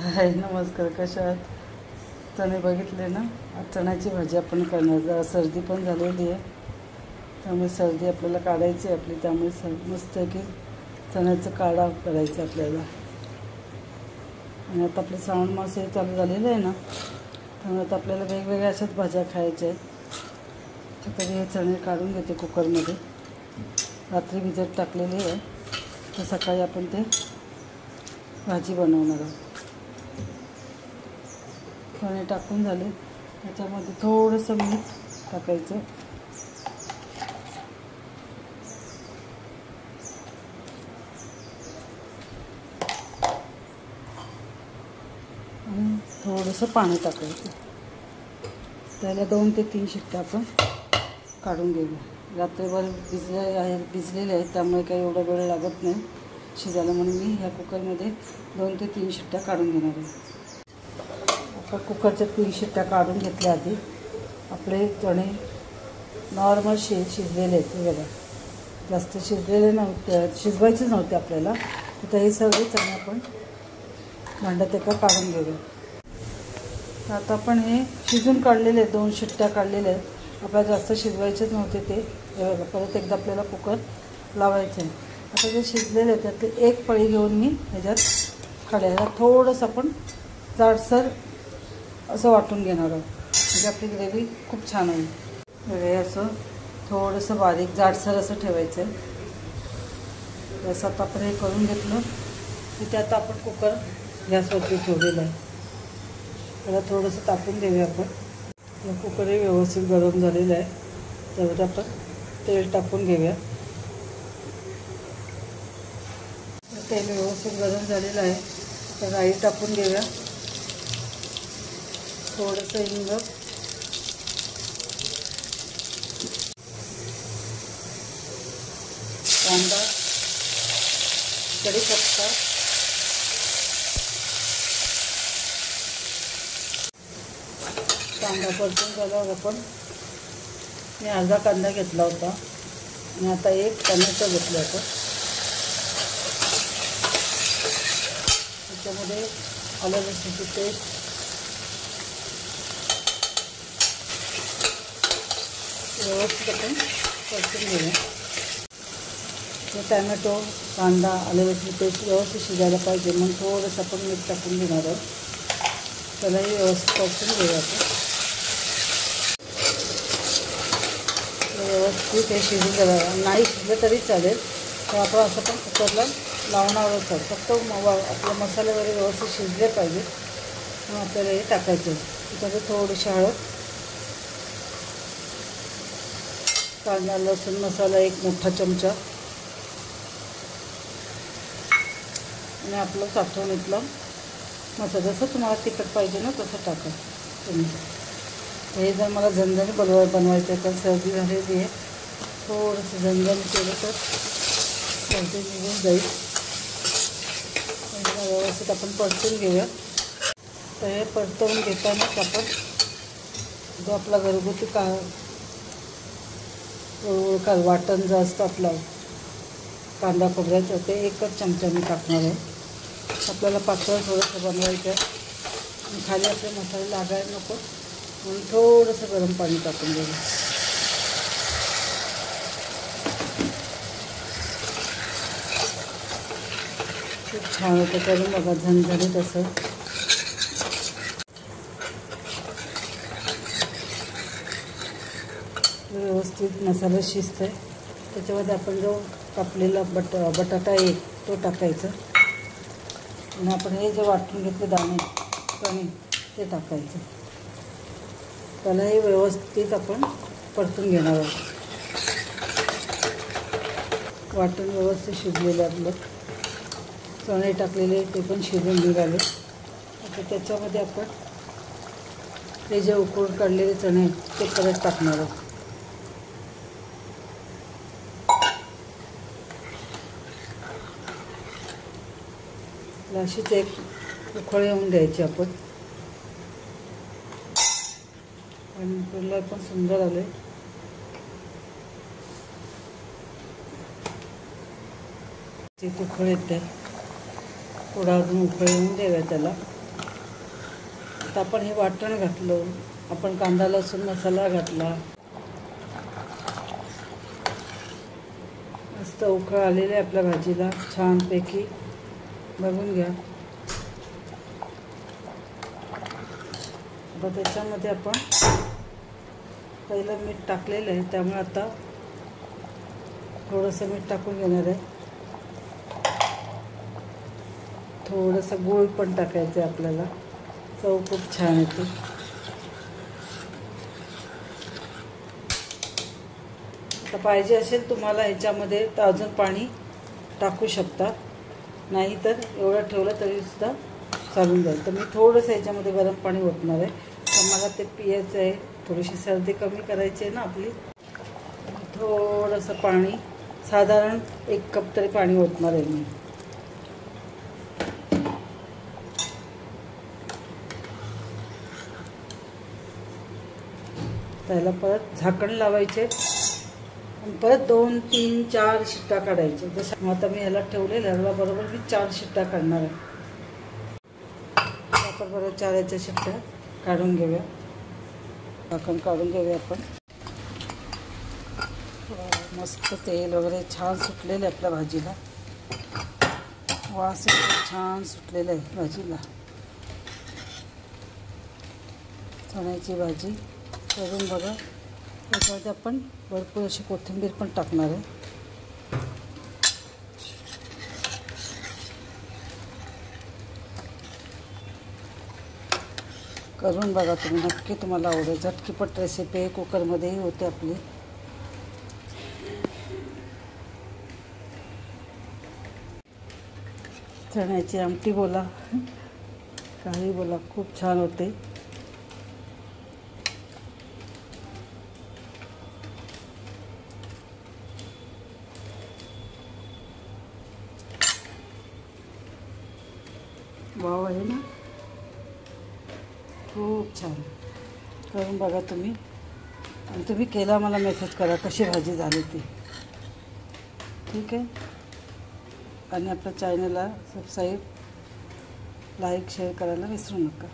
हाय नमस्कार, कशा आहात? चणे बघितले ना, आज चण्याची भाजी आपण करणार. जरा सर्दी पण झालेली आहे, त्यामुळे सर्दी आपल्याला काढायची आहे आपली. त्यामुळे मस्त की चण्याचं काढा करायचं आपल्याला. आणि आता आपले श्रावण मास हे चालू झालेलं आहे ना, त्यामुळे आता आपल्याला वेगवेगळ्या अशाच भाज्या खायच्या आहेत. तरी हे चणे काढून घेते कुकरमध्ये. रात्री भिजत टाकलेली आहे, तर सकाळी आपण ते भाजी बनवणार आहोत. चणे टाकून झाले, त्याच्यामध्ये थोडंसं मीठ टाकायचं. आणि थोडंसं पाणी टाकायचं. त्याला 2 ते 3 शिट्ट्या आपण काढून घेऊया. रात्रभर भिजलेले आहेत, त्यामुळे काही एवढा वेळ लागत नाही शिजायला, म्हणून मी ह्या कुकरमध्ये 2 ते 3 शिट्ट्या काढून घेणार आहे. आपण कुकरच्या 3 शिट्ट्या काढून घेतल्या. आधी आपले चणे नॉर्मल शिजलेले आहेत. हे बघा, जास्त शिजलेले नव्हते, शिजवायचेच नव्हते आपल्याला. तर हे सगळे चणे आपण भांड्यात एका काढून घेऊया. तर आता आपण हे शिजून काढलेले आहेत, 2 शिट्ट्या काढलेल्या आहेत. आपल्याला जास्त शिजवायचेच नव्हते ते. हे बघा, परत एकदा आपल्याला कुकर लावायचं आहे. आता जे शिजलेले आहेत त्यातले एक पळी घेऊन मी ह्याच्यात काढायला थोडंसं आपण जाडसर असं वाटून घेणार आहोत, म्हणजे आपली ग्रेव्ही खूप छान होईल. हे असं थोडंसं बारीक जाडसर असं ठेवायचं आहे. जसं आता आपण हे करून घेतलं की त्यात आपण कुकर गॅसवरती ठेवलेलं आहे. त्याला थोडंसं तापून देऊया आपण. कुकरही व्यवस्थित गरम झालेलं आहे, त्यामध्ये आपण तेल टाकून घेऊया. तेल व्यवस्थित गरम झालेलं आहे, तर राई टाकून घेऊया. थोडंसं हिंग, कांदा, कढीपत्ता, कांदा परतून झाल्यावर आपण मी अर्धा कांदा घेतला होता आणि आता 1 टोमॅटो घेतला होता. त्याच्यामध्ये आलं लसूणची पेस्ट, व्यवस्थित आपण परतून घेऊया. टोमॅटो, कांदा, आलं लसूण पेस्ट व्यवस्थित शिजायला पाहिजे, मग थोडंसं आपण मीठ टाकून घेणार आहोत. त्यालाही व्यवस्थित परतून घेऊया आपण. व्यवस्थित हे शिजून झालं, नाही शिजलं तरी चालेल, तर आपण असं पण कुकरला लावणारच आहे. फक्त आपले मसाले वगैरे व्यवस्थित शिजले पाहिजे, मग आपल्याला हे टाकायचं. त्याच्यामध्ये थोडीशी हळद, कांदा लसूण मसाला 1 मोठा चमचा, आणि आपलं साठवणीतला मसाला. जसं तुम्हाला तिखट पाहिजे ना तसं टाका तुम्ही. हे जर मला झणझणीत बनवायचं आहे, तर सर्दी झालेली आहे, थोडंसं झणझणीत केलं तर सर्दी निघून जाईल. व्यवस्थित आपण परतून घेऊया. तर हे परतवून घेतानाच आपण जो आपला घरगुती वाटण जे असतं आपलं कांदा खोबऱ्याचं, ते 1च चमचा मी टाकणार आहे. आपल्याला पातळ थोडंसं बनवायचं आहे आणि खाली आपले मसाले लागायला नको, म्हणून थोडंसं गरम पाणी टाकून देऊ. खूप छान होतं करून बघा, झणझणीत असं. व्यवस्थित मसाला शिजतं आहे. त्याच्यामध्ये आपण जो कापलेला बटाटा आहे तो टाकायचा, आणि आपण हे जे वाटून घेतले चणे ते टाकायचं. त्यालाही व्यवस्थित आपण परतून घेणार आहोत. वाटण व्यवस्थित शिजलेलं आपलं, चणे टाकलेले ते पण शिजून निघाले. आता त्याच्यामध्ये आपण ते जे उकळून काढलेले चणे ते परत टाकणार आहोत. अशीच एक उकळी येऊन द्यायची आपण. आणि कलर पण सुंदर आले. ते उकळ येते, थोडा अजून उकळ येऊन द्याव्या त्याला. आता आपण हे वाटण घातलं, आपण कांदा लसूण मसाला घातला, मस्त उकळ आलेले आपल्या भाजीला छानपैकी, बघून घ्या. आता त्याच्यामध्ये आपण पहिलं मीठ टाकलेलं आहे, त्यामुळे आता थोडंसं मीठ टाकून घेणार आहे. थोडंसं गूळ पण टाकायचं आहे आपल्याला, चव खूप छान येते. आता पाहिजे असेल तुम्हाला ह्याच्यामध्ये तर अजून पाणी टाकू शकता, नाही तर एवढं ठेवलं तरीसुद्धा चालून जाईल. तर मी थोडंसं ह्याच्यामध्ये गरम पाणी ओतणार आहे, तर मला ते पियायचं आहे. थोडीशी सर्दी कमी करायची आहे ना आपली. थोडंसं पाणी, साधारण 1 कप तरी पाणी ओतणार आहे मी. त्याला परत झाकण लावायचे आणि परत 2, 3, 4 शिट्ट्या काढायच्या. जसं आता मी ह्याला ठेवलेलं आहे, बरोबर मी 4 शिट्ट्या काढणार आहे. आपण बरोबर 4 याच्या शिट्ट्या काढून घेऊया. झाकण काढून घेऊया आपण. मस्त तेल वगैरे छान सुटलेलं आहे आपल्या भाजीला, वास छान सुटलेला आहे भाजीला. चण्याची भाजी करून बघा. त्याच्यामध्ये आपण भरपूर अशी कोथिंबीर पण टाकणार आहे. करून बघा तुम्ही, नक्की तुम्हाला आवडेल. झटकीपट रेसिपी आहे, कुकरमध्येही होते आपली. चण्याची आमटी बोला, काही बोला, खूप छान होते. वाव आहे ना, खूप छान. करून बघा तुम्ही, आणि तुम्ही केला मला मेसेज करा कशी भाजी झाली ती. ठीक आहे. आणि आपल्या चॅनलला सबस्क्राईब, लाईक, शेअर करायला विसरू नका.